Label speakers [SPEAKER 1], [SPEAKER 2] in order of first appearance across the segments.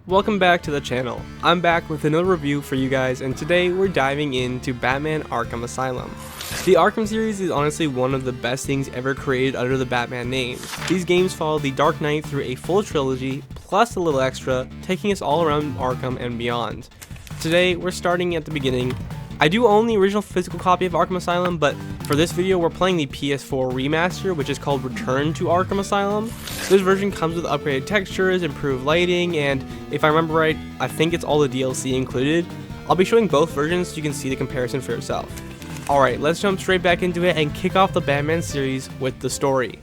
[SPEAKER 1] Welcome back to the channel. I'm back with another review for you guys, and today we're diving into Batman Arkham Asylum. The Arkham series is honestly one of the best things ever created under the Batman name. These games follow the Dark Knight through a full trilogy, plus a little extra, taking us all around Arkham and beyond. Today we're starting at the beginning. I do own the original physical copy of Arkham Asylum, but for this video we're playing the PS4 remaster, which is called Return to Arkham Asylum. This version comes with upgraded textures, improved lighting, and if I remember right, I think it's all the DLC included. I'll be showing both versions so you can see the comparison for yourself. Alright, let's jump straight back into it and kick off the Batman series with the story.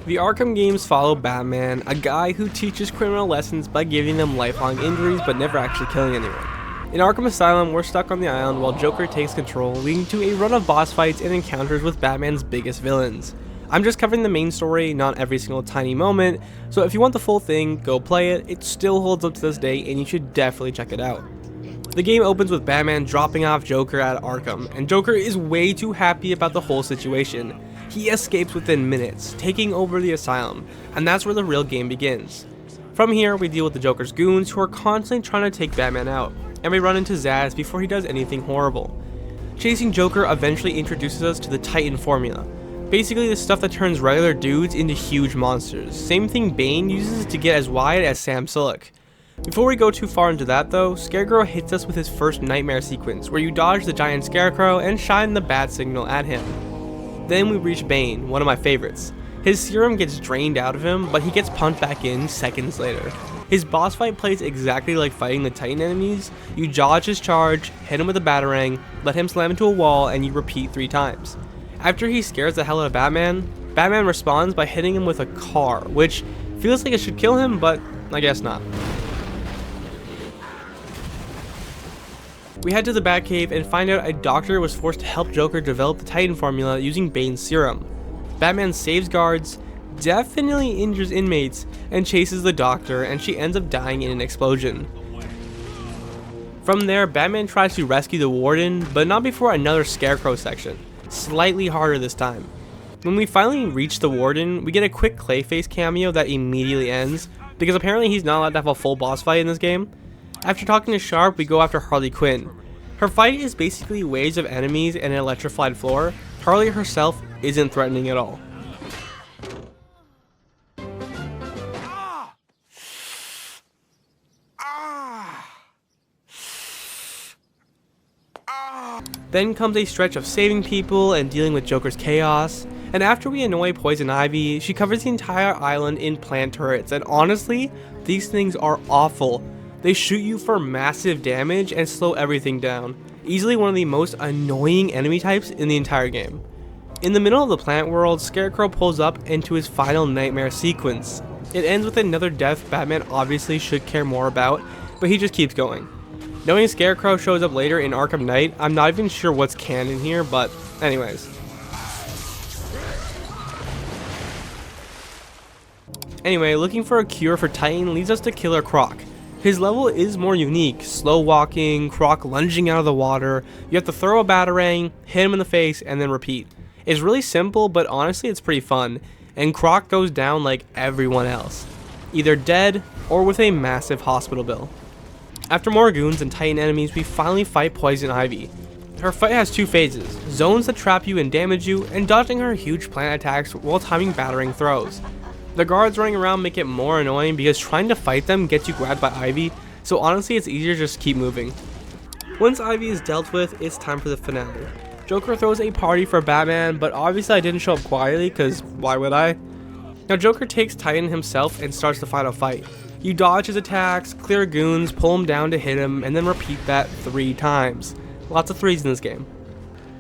[SPEAKER 1] The Arkham games follow Batman, a guy who teaches criminal lessons by giving them lifelong injuries but never actually killing anyone. In Arkham Asylum, we're stuck on the island while Joker takes control, leading to a run of boss fights and encounters with Batman's biggest villains. I'm just covering the main story, not every single tiny moment, so if you want the full thing, go play it. It still holds up to this day and you should definitely check it out. The game opens with Batman dropping off Joker at Arkham, and Joker is way too happy about the whole situation. He escapes within minutes, taking over the asylum, and that's where the real game begins. From here, we deal with the Joker's goons who are constantly trying to take Batman out, and we run into Zsasz before he does anything horrible. Chasing Joker eventually introduces us to the Titan formula, basically the stuff that turns regular dudes into huge monsters, same thing Bane uses to get as wide as Sam Sulek. Before we go too far into that though, Scarecrow hits us with his first nightmare sequence, where you dodge the giant Scarecrow and shine the bat signal at him. Then we reach Bane, one of my favorites. His serum gets drained out of him, but he gets pumped back in seconds later. His boss fight plays exactly like fighting the Titan enemies. You dodge his charge, hit him with a batarang, let him slam into a wall, and you repeat 3 times. After he scares the hell out of Batman, Batman responds by hitting him with a car, which feels like it should kill him, but I guess not. We head to the Batcave and find out a doctor was forced to help Joker develop the Titan formula using Bane's serum. Batman saves guards, definitely injures inmates, and chases the doctor, and she ends up dying in an explosion. From there, Batman tries to rescue the warden, but not before another Scarecrow section, slightly harder this time. When we finally reach the warden, we get a quick Clayface cameo that immediately ends, because apparently he's not allowed to have a full boss fight in this game. After talking to Sharp, we go after Harley Quinn. Her fight is basically waves of enemies and an electrified floor. Harley herself isn't threatening at all. Then comes a stretch of saving people and dealing with Joker's chaos, and after we annoy Poison Ivy, she covers the entire island in plant turrets, and honestly, these things are awful. They shoot you for massive damage and slow everything down. Easily one of the most annoying enemy types in the entire game. In the middle of the plant world, Scarecrow pulls up into his final nightmare sequence. It ends with another death Batman obviously should care more about, but he just keeps going. Knowing Scarecrow shows up later in Arkham Knight, I'm not even sure what's canon here, but anyways. Anyway, looking for a cure for Titan leads us to Killer Croc. His level is more unique, slow walking, Croc lunging out of the water, you have to throw a batarang, hit him in the face, and then repeat. It's really simple, but honestly it's pretty fun, and Croc goes down like everyone else, either dead or with a massive hospital bill. After more goons and Titan enemies, we finally fight Poison Ivy. Her fight has 2 phases, zones that trap you and damage you, and dodging her huge plant attacks while timing battering throws. The guards running around make it more annoying because trying to fight them gets you grabbed by Ivy, so honestly it's easier to just keep moving. Once Ivy is dealt with, it's time for the finale. Joker throws a party for Batman, but obviously I didn't show up quietly, cause why would I? Now Joker takes Titan himself and starts the final fight. You dodge his attacks, clear goons, pull him down to hit him, and then repeat that 3 times. Lots of 3s in this game.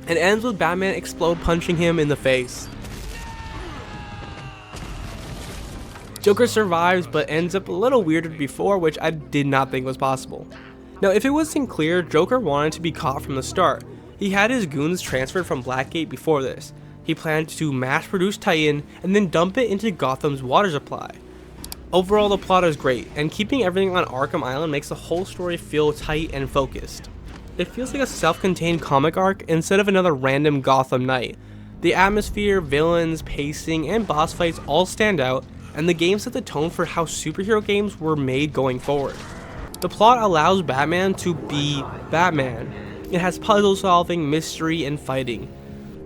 [SPEAKER 1] It ends with Batman explode punching him in the face. Joker survives but ends up a little weirder than before, which I did not think was possible. Now if it wasn't clear, Joker wanted to be caught from the start. He had his goons transferred from Blackgate before this. He planned to mass produce Titan and then dump it into Gotham's water supply. Overall, the plot is great, and keeping everything on Arkham Island makes the whole story feel tight and focused. It feels like a self-contained comic arc instead of another random Gotham night. The atmosphere, villains, pacing, and boss fights all stand out, and the game set the tone for how superhero games were made going forward. The plot allows Batman to be Batman. It has puzzle solving, mystery, and fighting.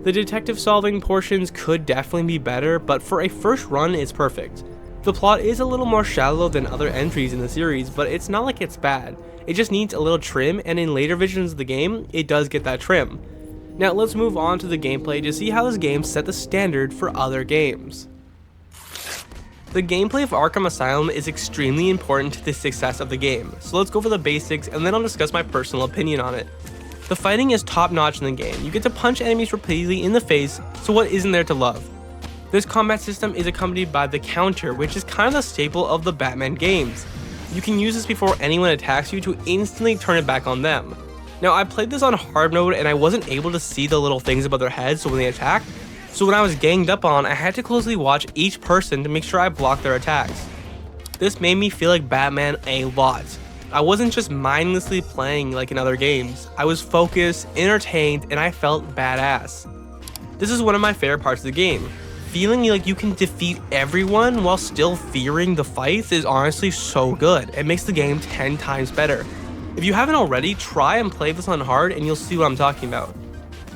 [SPEAKER 1] The detective solving portions could definitely be better, but for a first run it's perfect. The plot is a little more shallow than other entries in the series, but it's not like it's bad. It just needs a little trim, and in later visions of the game, it does get that trim. Now let's move on to the gameplay to see how this game set the standard for other games. The gameplay of Arkham Asylum is extremely important to the success of the game, so let's go over the basics and then I'll discuss my personal opinion on it. The fighting is top notch in the game. You get to punch enemies repeatedly in the face, so what isn't there to love? This combat system is accompanied by the counter, which is kind of the staple of the Batman games. You can use this before anyone attacks you to instantly turn it back on them. Now I played this on hard mode and I wasn't able to see the little things above their heads so when they attacked, so when I was ganged up on, I had to closely watch each person to make sure I blocked their attacks. This made me feel like Batman a lot. I wasn't just mindlessly playing like in other games. I was focused, entertained, and I felt badass. This is one of my favorite parts of the game. Feeling like you can defeat everyone while still fearing the fights is honestly so good. It makes the game 10 times better. If you haven't already, try and play this on hard and you'll see what I'm talking about.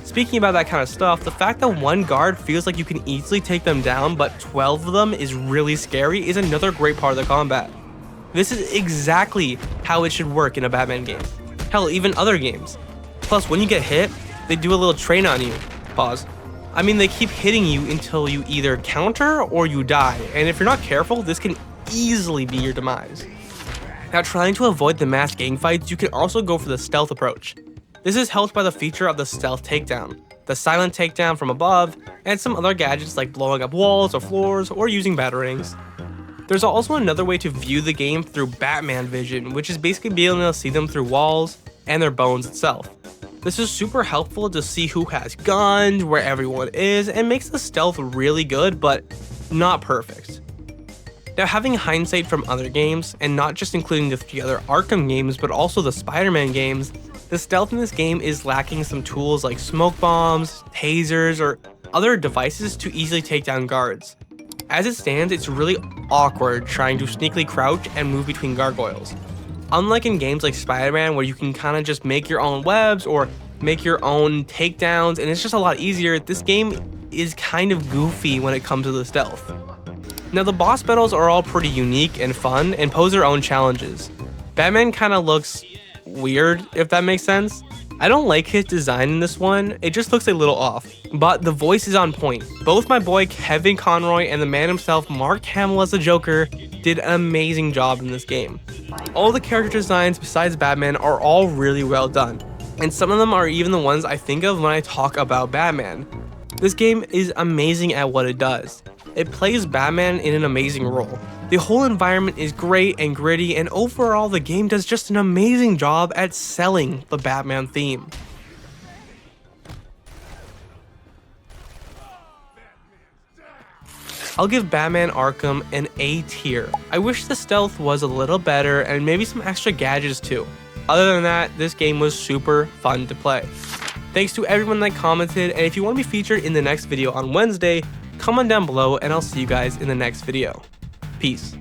[SPEAKER 1] Speaking about that kind of stuff, the fact that one guard feels like you can easily take them down but 12 of them is really scary is another great part of the combat. This is exactly how it should work in a Batman game. Hell, even other games. Plus, when you get hit, they do a little train on you. Pause. I mean, they keep hitting you until you either counter or you die, and if you're not careful, this can easily be your demise. Now, trying to avoid the mass gang fights, you can also go for the stealth approach. This is helped by the feature of the stealth takedown, the silent takedown from above, and some other gadgets like blowing up walls or floors or using batarangs. There's also another way to view the game through Batman vision, which is basically being able to see them through walls and their bones itself. This is super helpful to see who has guns, where everyone is, and makes the stealth really good, but not perfect. Now, having hindsight from other games, and not just including the 3 other Arkham games, but also the Spider-Man games, the stealth in this game is lacking some tools like smoke bombs, tasers, or other devices to easily take down guards. As it stands, it's really awkward trying to sneakily crouch and move between gargoyles. Unlike in games like Spider-Man where you can kind of just make your own webs or make your own takedowns and it's just a lot easier, this game is kind of goofy when it comes to the stealth. Now the boss battles are all pretty unique and fun and pose their own challenges. Batman kind of looks weird, if that makes sense. I don't like his design in this one, it just looks a little off, but the voice is on point. Both my boy Kevin Conroy and the man himself Mark Hamill as the Joker did an amazing job in this game. All the character designs besides Batman are all really well done, and some of them are even the ones I think of when I talk about Batman. This game is amazing at what it does. It plays Batman in an amazing role. The whole environment is great and gritty, and overall the game does just an amazing job at selling the Batman theme. I'll give Batman Arkham an A tier. I wish the stealth was a little better and maybe some extra gadgets too. Other than that, this game was super fun to play. Thanks to everyone that commented, and if you want to be featured in the next video on Wednesday, comment down below and I'll see you guys in the next video. Peace.